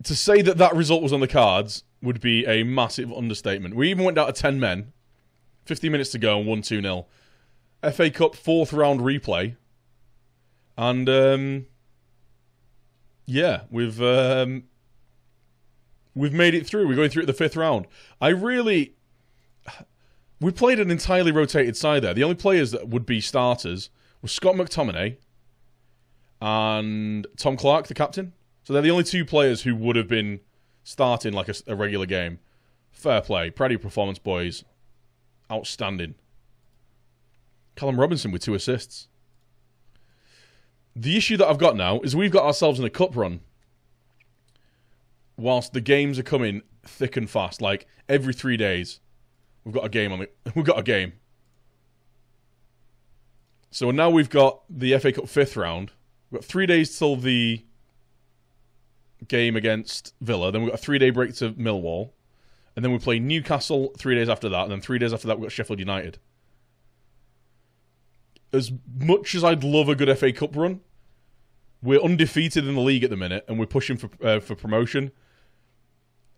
To say that that result was on the cards would be a massive understatement. We even went down to 10 men, 15 minutes to go, and won 2-0. FA Cup 4th round replay. And, yeah, we've made it through. We're going through at the 5th round. We played an entirely rotated side there. The only players that would be starters were Scott McTominay and Tom Clark, the captain. So they're the only two players who would have been starting like a regular game. Fair play. Proud of your performance, boys. Outstanding. Callum Robinson with 2 assists. The issue that I've got now is we've got ourselves in a cup run whilst the games are coming thick and fast. Like, every 3 days, we've got a game we've got a game. So now we've got the FA Cup 5th round. We've got 3 days till the game against Villa. Then we've got a 3-day break to Millwall. And then we play Newcastle 3 days after that. And then 3 days after that, we've got Sheffield United. As much as I'd love a good FA Cup run, we're undefeated in the league at the minute, and we're pushing for promotion.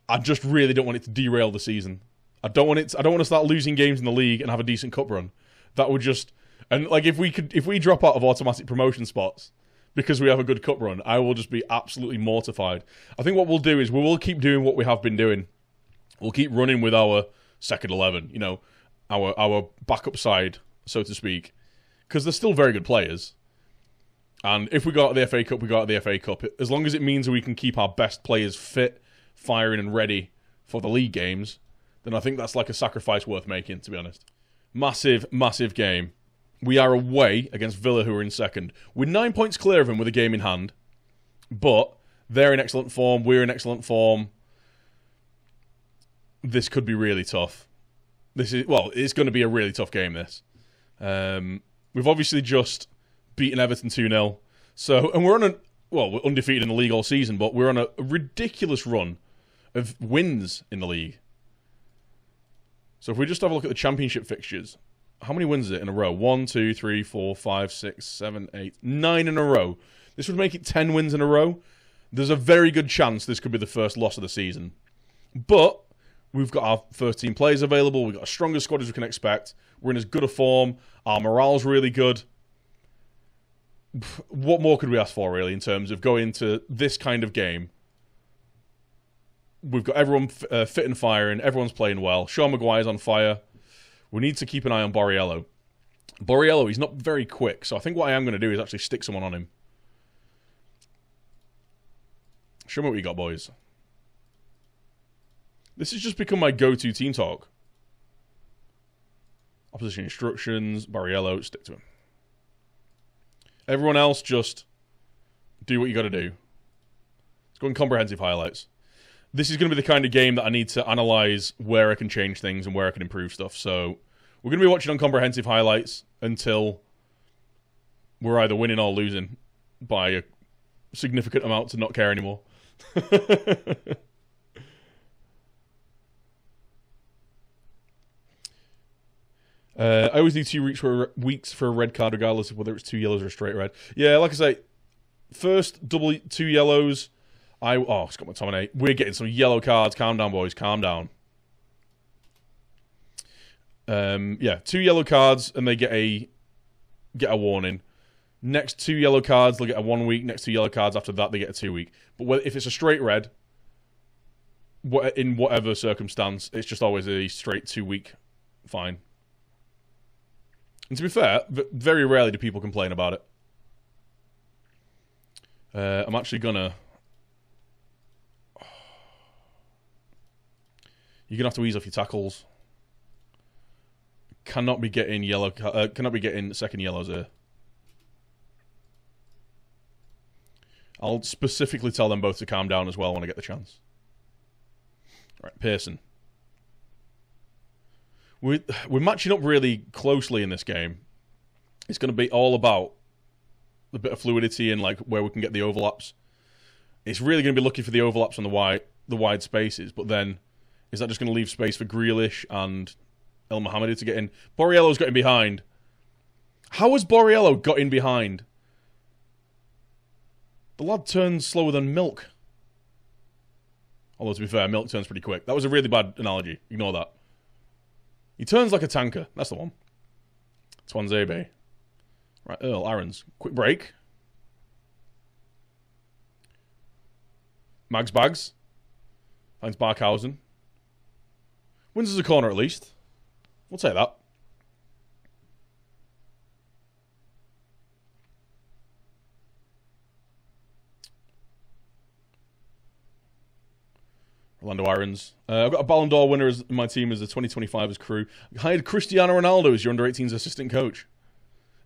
I just really don't want it to derail the season. I don't want to start losing games in the league and have a decent cup run. That would just, and like if we drop out of automatic promotion spots because we have a good cup run, I will just be absolutely mortified. I think what we'll do is we will keep doing what we have been doing. We'll keep running with our second 11, our backup side, so to speak. Because they're still very good players. And if we go out of the FA Cup, we go out of the FA Cup. As long as it means we can keep our best players fit, firing and ready for the league games, then I think that's like a sacrifice worth making, to be honest. Massive, massive game. We are away against Villa, who are in second. We're 9 points clear of them with a game in hand. But they're in excellent form. We're in excellent form. This could be really tough. It's going to be a really tough game, this. We've obviously just beaten Everton 2-0. And we're undefeated in the league all season, but we're on a ridiculous run of wins in the league. So if we just have a look at the championship fixtures, how many wins is it in a row? 1, 2, 3, 4, 5, 6, 7, 8, 9 in a row. This would make it 10 wins in a row. There's a very good chance this could be the first loss of the season. But we've got our first team players available. We've got a stronger squad as we can expect. We're in as good a form. Our morale's really good. What more could we ask for, really, in terms of going into this kind of game? We've got everyone fit and firing. Everyone's playing well. Sean Maguire's on fire. We need to keep an eye on Borriello. Borriello, he's not very quick, so I think what I am going to do is actually stick someone on him. Show me what you got, boys. This has just become my go-to team talk. Opposition instructions, Borriello, stick to him. Everyone else, just do what you got to do. Let's go in comprehensive highlights. This is going to be the kind of game that I need to analyse where I can change things and where I can improve stuff. So we're going to be watching on comprehensive highlights until we're either winning or losing by a significant amount to not care anymore. I always need 2 weeks for a red card, regardless of whether it's 2 yellows or a straight red. Yeah, like I say, first 2 yellows. Scott McTominay. We're getting some yellow cards. Calm down, boys. Calm down. 2 yellow cards, and they get a warning. Next 2 yellow cards, they'll get a 1 week. Next 2 yellow cards after that, they get a 2 week. But if it's a straight red, in whatever circumstance, it's just always a straight 2 week fine. And to be fair, very rarely do people complain about it. I'm actually gonna... You're gonna have to ease off your tackles. Cannot be getting cannot be getting second yellows here. I'll specifically tell them both to calm down as well when I get the chance. All right, Pearson. We're matching up really closely in this game. It's going to be all about the bit of fluidity and like where we can get the overlaps. It's really going to be looking for the overlaps on the wide spaces, but then is that just going to leave space for Grealish and El Mohamedy to get in? Borriello's got in behind. How has Borriello got in behind? The lad turns slower than milk. Although, to be fair, milk turns pretty quick. That was a really bad analogy. Ignore that. He turns like a tanker. That's the one. Swansea. Right, Earl, Aaron's. Quick break. Mags Bags. Finds Barkhausen. Wins us a corner at least. We'll take that. Orlando Irons. I've got a Ballon d'Or winner in my team as the 2025 as crew. I hired Cristiano Ronaldo as your under-18s assistant coach.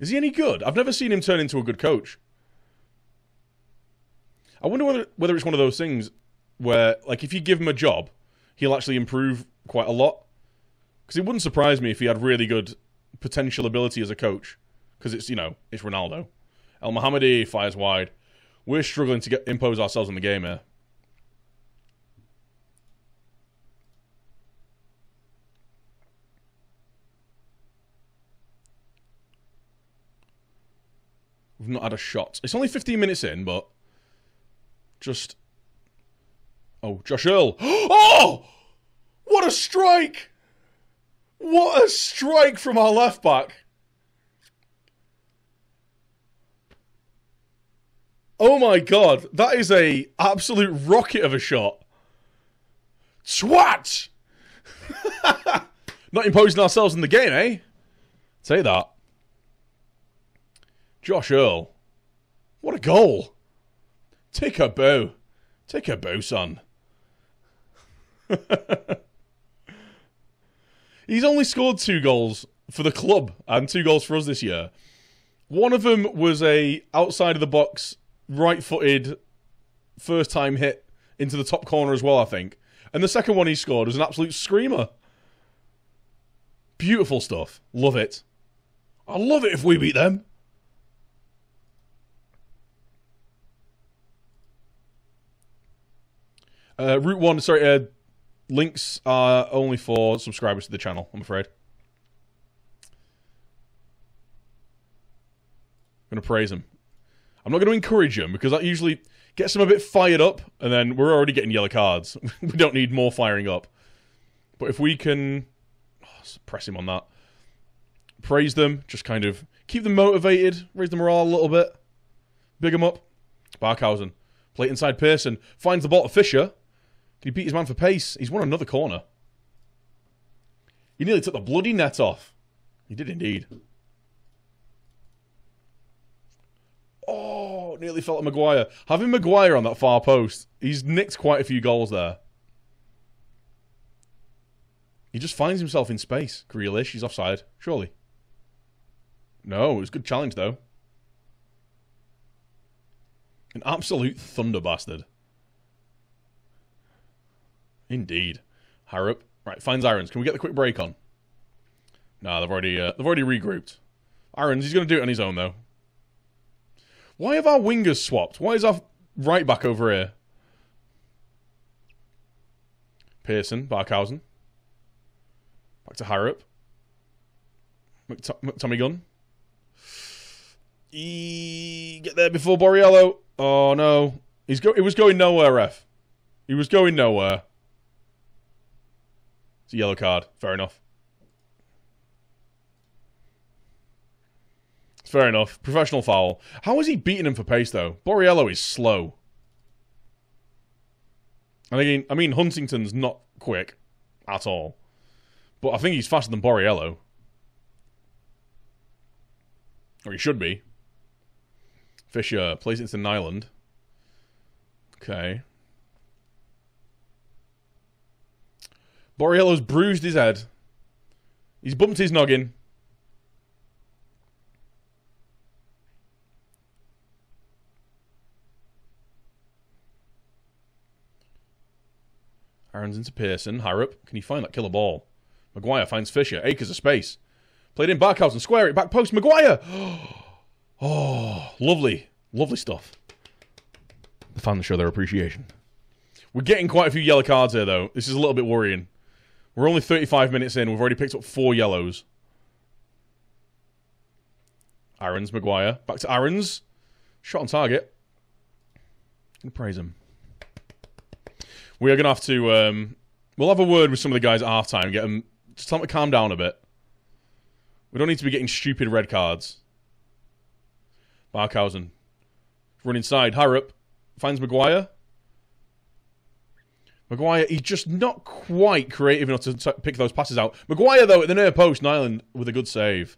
Is he any good? I've never seen him turn into a good coach. I wonder whether it's one of those things where, like, if you give him a job, he'll actually improve quite a lot. Because it wouldn't surprise me if he had really good potential ability as a coach. Because it's, you know, it's Ronaldo. El Mohammadi fires wide. We're struggling to impose ourselves on the game here. We've not had a shot. It's only 15 minutes in, but just... Oh, Josh Earl. Oh! What a strike! What a strike from our left back. Oh my god, that is a absolute rocket of a shot. Swat! Not imposing ourselves in the game, eh? Say that. Josh Earl. What a goal. Take a bow. Take a bow, son. He's only scored 2 goals for the club and 2 goals for us this year. One of them was a outside of the box, right-footed, first-time hit into the top corner as well, I think. And the second one he scored was an absolute screamer. Beautiful stuff. Love it. I love it if we beat them. Route 1, sorry, links are only for subscribers to the channel, I'm afraid. I'm going to praise him. I'm not going to encourage him, because that usually gets him a bit fired up, and then we're already getting yellow cards. We don't need more firing up. But if we can press him on that, praise them, just kind of keep them motivated, raise the morale a little bit, big them up. Barkhausen, play it inside Pearson, finds the ball to Fisher. He beat his man for pace. He's won another corner. He nearly took the bloody net off. He did indeed. Oh, nearly fell at Maguire. Having Maguire on that far post, he's nicked quite a few goals there. He just finds himself in space. Grealish, he's offside. Surely. No, it was a good challenge, though. An absolute thunder bastard. Indeed. Harrop. Right, finds Irons. Can we get the quick break on? No, they've already regrouped. Irons, he's going to do it on his own, though. Why have our wingers swapped? Why is our right back over here? Pearson, Barkhausen. Back to Harrop. Tommy Gunn. Get there before Borriello. Oh, no. It was going nowhere, ref. He was going nowhere. It's a yellow card. Fair enough. It's fair enough. Professional foul. How is he beating him for pace, though? Borriello is slow. And I mean, Huntington's not quick at all. But I think he's faster than Borriello. Or he should be. Fisher plays it into Nyland. Okay. Borriello's bruised his head. He's bumped his noggin. Aaron's into Pearson. Harrop. Can he find that killer ball? Maguire finds Fisher. Acres of space. Played in Barkhausen. Square it. Back post. Maguire! Oh, lovely. Lovely stuff. The fans show their appreciation. We're getting quite a few yellow cards here, though. This is a little bit worrying. We're only 35 minutes in. We've already picked up 4 yellows. Aaron's, Maguire. Back to Aaron's. Shot on target. Gonna praise him. We are going to have to... we'll have a word with some of the guys at half-time. Get them... Just tell them to calm down a bit. We don't need to be getting stupid red cards. Barkhausen. Run inside. Harrop. Finds Maguire. Maguire, he's just not quite creative enough to pick those passes out. Maguire, though, at the near post, Nyland with a good save.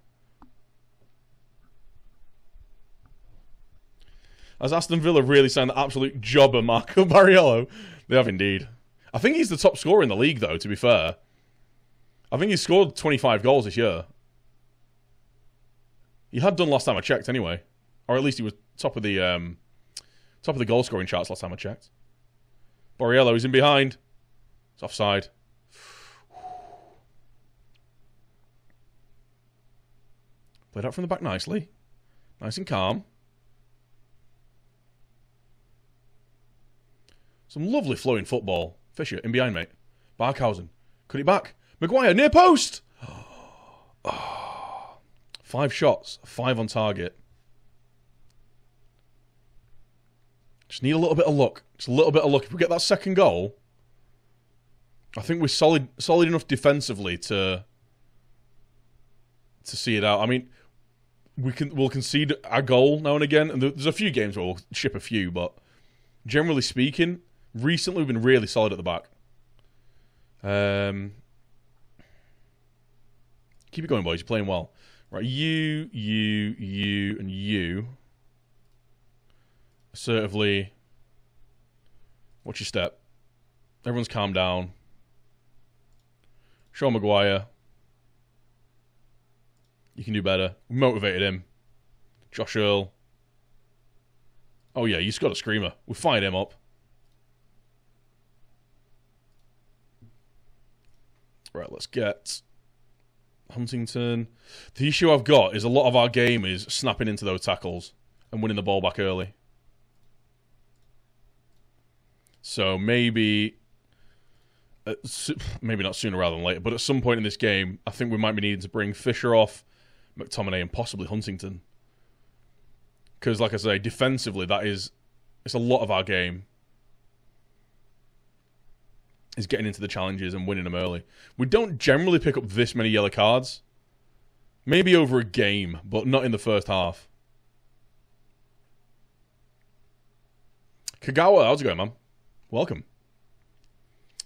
Has Aston Villa really signed the absolute jobber Marco Barriello? They have indeed. I think he's the top scorer in the league, though, to be fair. I think he's scored 25 goals this year. He had done last time I checked, anyway. Or at least he was top of the goal-scoring charts last time I checked. Borriello is in behind. It's offside. Played out from the back nicely. Nice and calm. Some lovely flowing football. Fisher, in behind, mate. Barkhausen. Cut it back. Maguire, near post! 5 shots. 5 on target. Just need a little bit of luck. Just a little bit of luck. If we get that second goal, I think we're solid enough defensively to see it out. I mean, we'll concede a goal now and again, and there's a few games where we'll ship a few, but generally speaking, recently we've been really solid at the back. Keep it going, boys. You're playing well. Right, you, and you. Assertively. Watch your step. Everyone's calmed down. Sean Maguire. You can do better. We motivated him. Josh Earl. Oh yeah, you got a screamer. We fired him up. Right, let's get Huntington. The issue I've got is a lot of our game is snapping into those tackles and winning the ball back early. So maybe not sooner rather than later, but at some point in this game, I think we might be needing to bring Fisher off, McTominay, and possibly Huntington. Because, like I say, defensively, it's a lot of our game is getting into the challenges and winning them early. We don't generally pick up this many yellow cards. Maybe over a game, but not in the first half. Kagawa, how's it going, man? Welcome.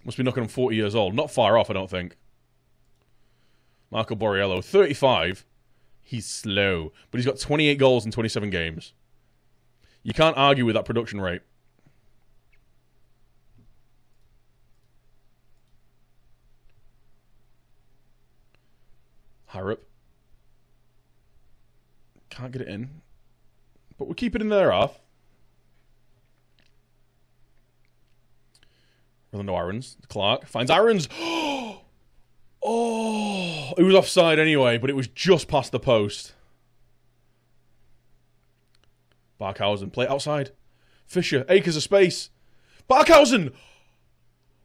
Must be knocking on 40 years old. Not far off, I don't think. Marco Borriello, 35. He's slow, but he's got 28 goals in 27 games. You can't argue with that production rate. Harrop. Can't get it in. But we'll keep it in there, half. Rolando Aarons. Clark finds Aarons. Oh, it was offside anyway, but it was just past the post. Barkhausen, play it outside. Fisher, acres of space. Barkhausen!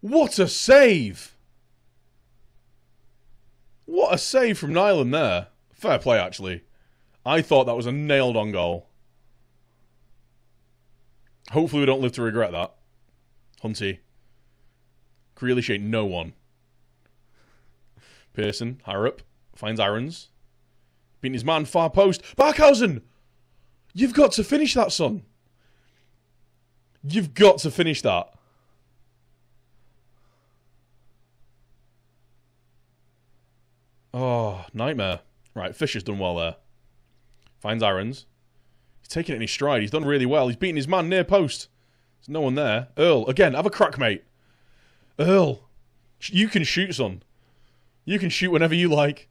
What a save! What a save from Nyland there. Fair play, actually. I thought that was a nailed-on goal. Hopefully we don't live to regret that. Hunty. Grealish ain't no one. Pearson, Harrop, finds Aarons. Beating his man, far post. Barkhausen! You've got to finish that, son. You've got to finish that. Oh, nightmare. Right, Fisher's done well there. Finds Aarons. He's taking it in his stride. He's done really well. He's beating his man near post. There's no one there. Earl, again, have a crack, mate. Earl, you can shoot, son. You can shoot whenever you like.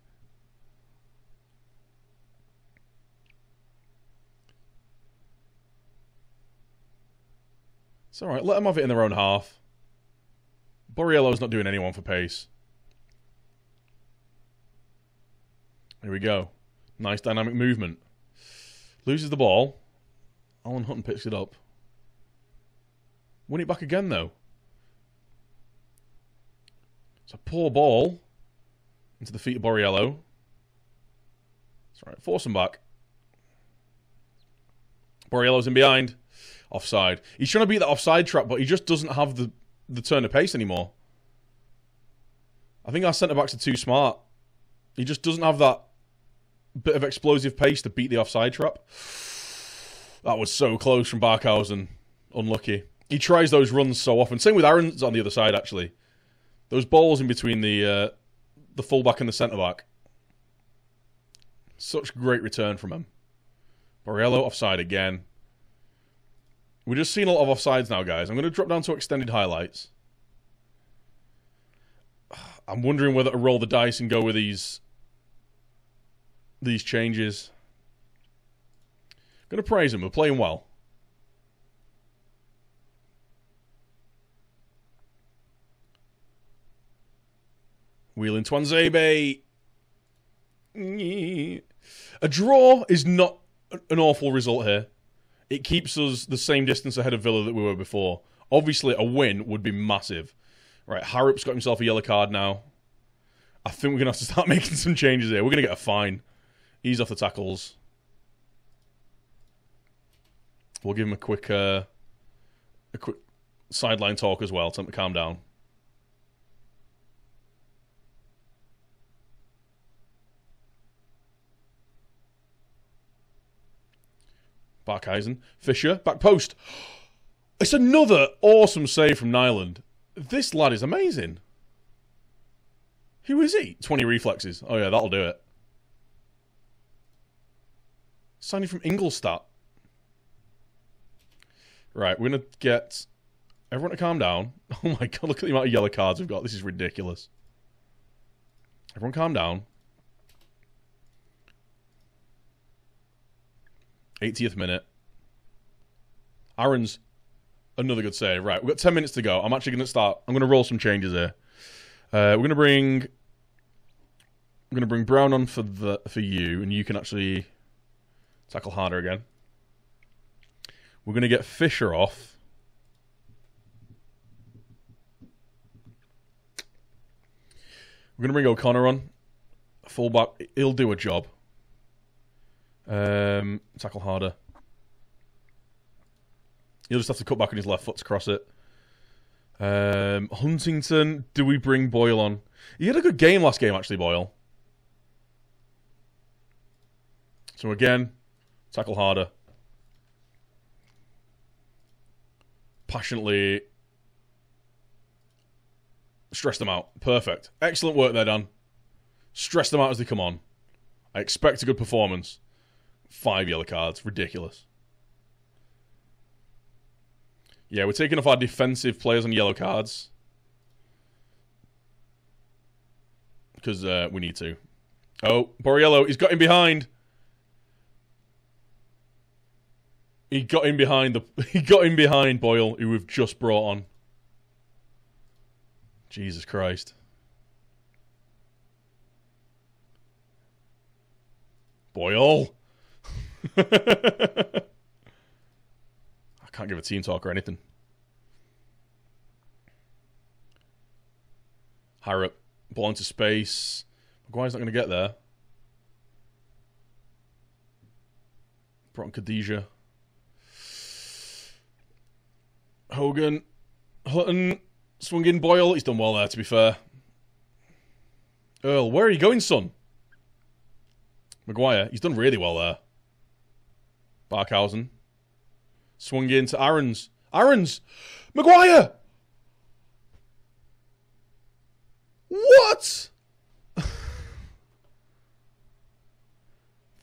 It's alright, let them have it in their own half. Borriello's not doing anyone for pace. Here we go. Nice dynamic movement. Loses the ball. Alan Hutton picks it up. Win it back again, though. It's a poor ball. Into the feet of Borriello. That's right. Force him back. Borriello's in behind. Offside. He's trying to beat that offside trap, but he just doesn't have the the turn of pace anymore. I think our centre-backs are too smart. He just doesn't have that bit of explosive pace to beat the offside trap. That was so close from Barkhausen. Unlucky. He tries those runs so often. Same with Aaron's on the other side, actually. Those balls in between the fullback and the centre-back. Such great return from him. Borriello offside again. We're just seeing a lot of offsides now, guys. I'm going to drop down to extended highlights. I'm wondering whether to roll the dice and go with these changes. I'm going to praise him. We're playing well. Wheeling Twanzebe. A draw is not an awful result here. It keeps us the same distance ahead of Villa that we were before. Obviously, a win would be massive. Right, Harrop's got himself a yellow card now. I think we're going to have to start making some changes here. We're going to get a fine. Ease off the tackles. We'll give him a quick sideline talk as well. Tell him to calm down. Barkhuizen. Fisher. Back post. It's another awesome save from Nyland. This lad is amazing. Who is he? 20 reflexes. Oh yeah, that'll do it. Signing from Ingolstadt. Right, we're going to get everyone to calm down. Oh my god, look at the amount of yellow cards we've got. This is ridiculous. Everyone calm down. 80th minute. Aaron's another good save. Right, we've got 10 minutes to go. I'm actually going to start. I'm going to roll some changes here. We're going to bring Brown on for you, and you can actually tackle harder again. We're going to get Fisher off. We're going to bring O'Connor on. Fullback. He'll do a job. Tackle harder. He'll just have to cut back on his left foot to cross it. Huntington. Do we bring Boyle on? He had a good game last game, actually, Boyle. So again, tackle harder. Passionately stress them out. Perfect. Excellent work there, Dan. Stress them out as they come on. I expect a good performance. 5 yellow cards. Ridiculous. Yeah, we're taking off our defensive players on yellow cards. Because we need to. Oh, Borriello, he's got him behind. He got him behind Boyle, who we've just brought on. Jesus Christ. Boyle. I can't give a team talk or anything. Harrop. Ball into space. Maguire's not going to get there. Brought on Khadija. Hogan. Hutton. Swung in Boyle. He's done well there, to be fair. Earl, where are you going, son? Maguire. He's done really well there. Barkhausen. Swung in to Aarons. Aarons! Maguire! What?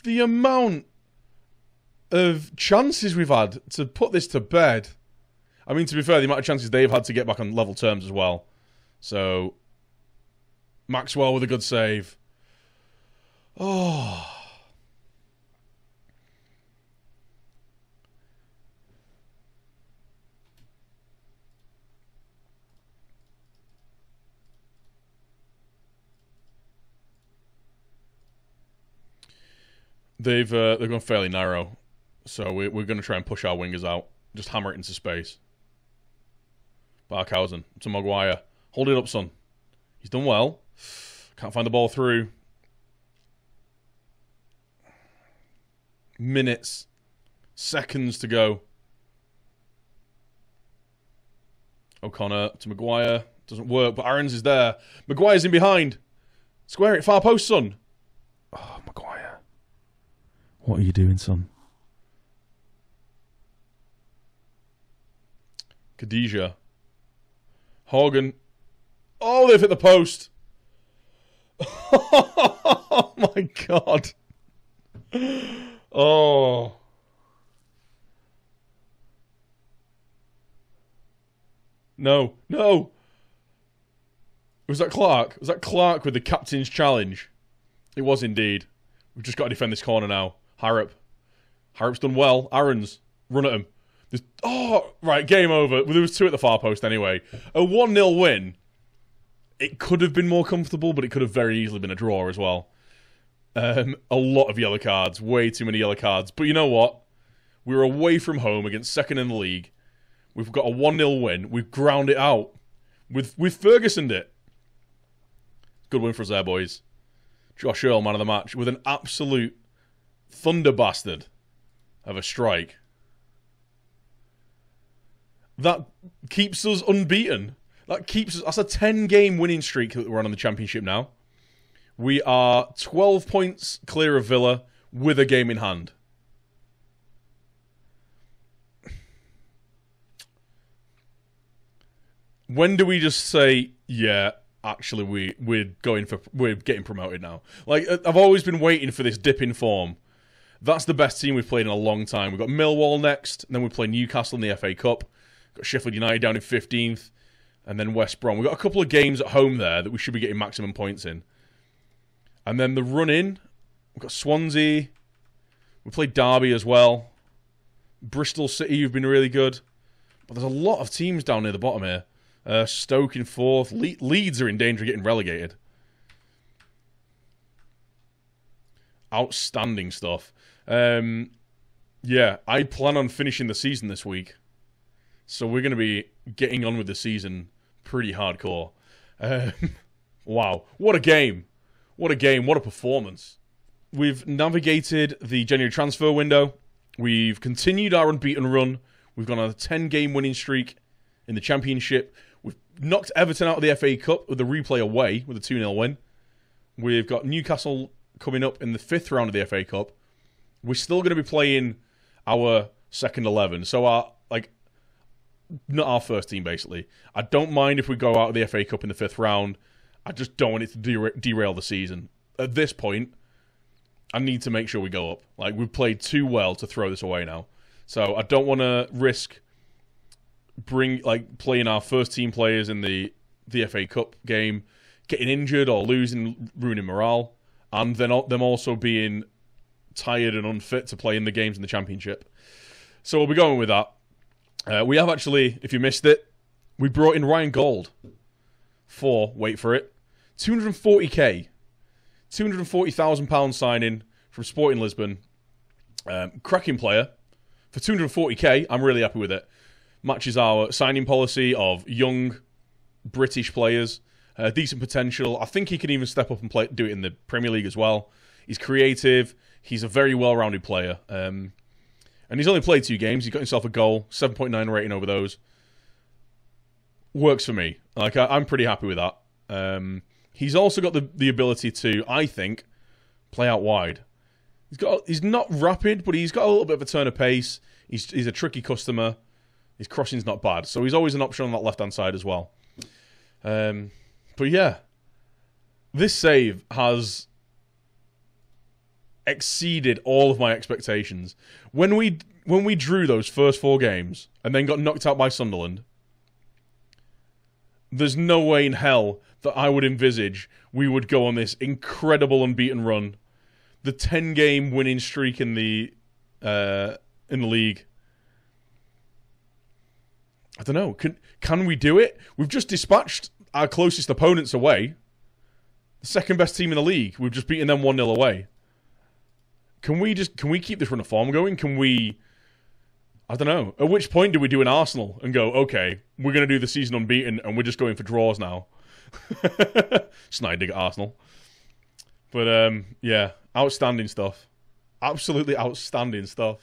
The amount of chances we've had to put this to bed. I mean, to be fair, the amount of chances they've had to get back on level terms as well. So, Maxwell with a good save. Oh. They've gone fairly narrow, so we're going to try and push our wingers out. Just hammer it into space. Barkhausen to Maguire. Hold it up, son. He's done well. Can't find the ball through. Minutes. Seconds to go. O'Connor to Maguire. Doesn't work, but Aarons is there. Maguire's in behind. Square it, far post, son. Oh, Maguire. What are you doing, son? Khadija. Horgan. Oh, they've hit the post. Oh, my God. Oh. No, no. Was that Clark? Was that Clark with the captain's challenge? It was indeed. We've just got to defend this corner now. Harrop. Harrop's done well. Aarons. Run at him. Oh, right, game over. Well, there was 2 at the far post anyway. A 1-0 win. It could have been more comfortable, but it could have very easily been a draw as well. A lot of yellow cards. Way too many yellow cards. But you know what? We were away from home against second in the league. We've got a 1-0 win. We've ground it out. We've Fergusoned it. Good win for us there, boys. Josh Earl, man of the match, with an absolute thunder bastard of a strike. That keeps us unbeaten. That keeps us... That's a 10-game winning streak that we're on in the Championship now. We are 12 points clear of Villa with a game in hand. When do we just say, yeah, actually we're getting promoted now? Like, I've always been waiting for this dip in form. That's the best team we've played in a long time. We've got Millwall next, and then we play Newcastle in the FA Cup. Got Sheffield United down in 15th, and then West Brom. We've got a couple of games at home there that we should be getting maximum points in. And then the run-in, we've got Swansea. We played Derby as well. Bristol City, you've been really good. But there's a lot of teams down near the bottom here. Stoke in 4th. Leeds are in danger of getting relegated. Outstanding stuff. Yeah, I plan on finishing the season this week. So we're going to be getting on with the season pretty hardcore. Wow, what a game. What a game, what a performance. We've navigated the January transfer window. We've continued our unbeaten run. We've gone on a 10-game winning streak in the Championship. We've knocked Everton out of the FA Cup with the replay away with a 2-0 win. We've got Newcastle coming up in the 5th round of the FA Cup. We're still going to be playing our second 11. So not our first team, basically. I don't mind if we go out of the FA Cup in the 5th round. I just don't want it to derail the season. At this point, I need to make sure we go up. Like, we've played too well to throw this away now. So I don't want to risk playing our first team players in the FA Cup game, getting injured or losing, ruining morale, and then them also being tired and unfit to play in the games in the Championship. So we'll be going with that. We have actually, if you missed it, we brought in Ryan Gold for, wait for it, 240k. £240,000 signing from Sporting Lisbon. Cracking player. For 240k, I'm really happy with it. Matches our signing policy of young British players. Decent potential. I think he can even step up and do it in the Premier League as well. He's creative. He's a very well-rounded player. And he's only played 2 games. He's got himself a goal. 7.9 rating over those. Works for me. Like, I'm pretty happy with that. He's also got the ability to, I think, play out wide. He's not rapid, but he's got a little bit of a turn of pace. He's a tricky customer. His crossing's not bad. So he's always an option on that left-hand side as well. But yeah, this save has exceeded all of my expectations. When we drew those first 4 games and then got knocked out by Sunderland, there's no way in hell that I would envisage we would go on this incredible unbeaten run, the 10-game winning streak in the league. I don't know. Can we do it? We've just dispatched our closest opponents away. The second best team in the league. We've just beaten them 1-0 away. Can we keep this run of form going? Can we... I don't know. At which point do we do an Arsenal and go, okay, we're going to do the season unbeaten and we're just going for draws now? Snide dig at Arsenal. But, yeah, outstanding stuff. Absolutely outstanding stuff.